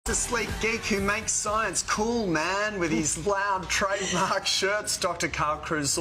The sleek geek who makes science cool, man, with his loud trademark shirts. Dr. Karl is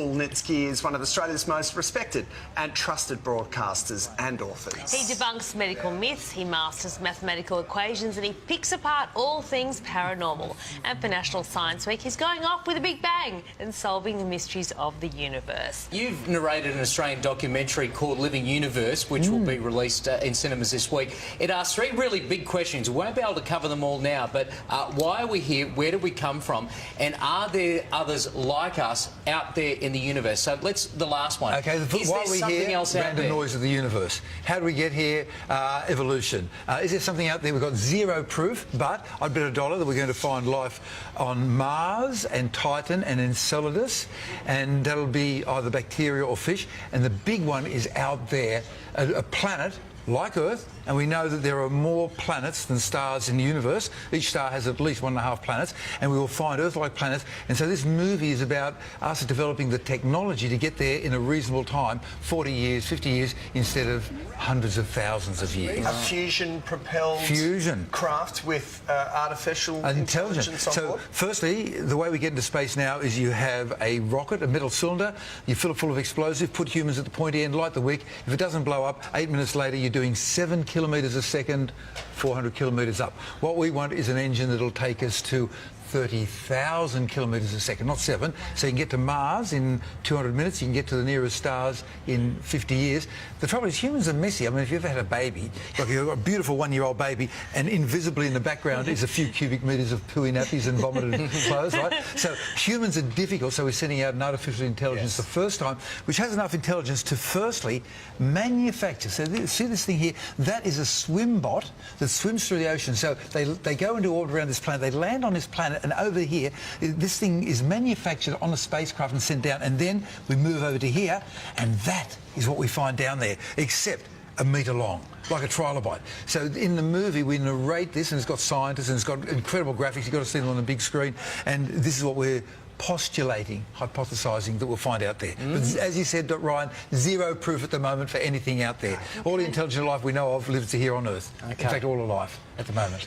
one of Australia's most respected and trusted broadcasters and authors. He debunks medical myths, he masters mathematical equations, and he picks apart all things paranormal. And for National Science Week, he's going off with a big bang and solving the mysteries of the universe. You've narrated an Australian documentary called Living Universe, which will be released in cinemas this week. It asks three really big questions. We won't be able to cover them all now, but why are we here? Where do we come from? And are there others like us out there in the universe? So the last one. Okay, why are we here? Random noise of the universe. How do we get here? Evolution. Is there something out there? We've got zero proof, but I'd bet $1 that we're going to find life on Mars and Titan and Enceladus, and that'll be either bacteria or fish. And the big one is out there, a planet like Earth, and we know that there are more planets than stars in the universe. Each star has at least 1.5 planets, and we will find Earth-like planets. And so this movie is about us developing the technology to get there in a reasonable time, 40 years, 50 years, instead of hundreds of thousands of years. A fusion-propelled craft with artificial intelligence on board. So, firstly, the way we get into space now is you have a rocket, a metal cylinder, you fill it full of explosive, put humans at the pointy end, light the wick. If it doesn't blow up, 8 minutes later, you're doing 7 kilometres a second, 400 kilometres up. What we want is an engine that'll take us to 30,000 kilometres a second, not 7. So you can get to Mars in 200 minutes, you can get to the nearest stars in 50 years. The trouble is humans are messy. I mean, if you've ever had a baby, like you've got a beautiful 1-year-old baby, and invisibly in the background is a few cubic metres of pooey nappies and vomited clothes, right? So humans are difficult, so we're sending out an artificial intelligence the first time, which has enough intelligence to firstly manufacture. So see this thing here? That is a swim bot that swims through the ocean. So they go into orbit around this planet, they land on this planet, and over here, this thing is manufactured on a spacecraft and sent down, and then we move over to here, and that is what we find down there, except a metre long, like a trilobite. So in the movie, we narrate this, and it's got scientists, and it's got incredible graphics. You've got to see them on the big screen, and this is what we're postulating, hypothesising that we'll find out there. But as you said, Ryan, zero proof at the moment for anything out there. All the intelligent life we know of lives here on Earth. In fact, all of life at the moment.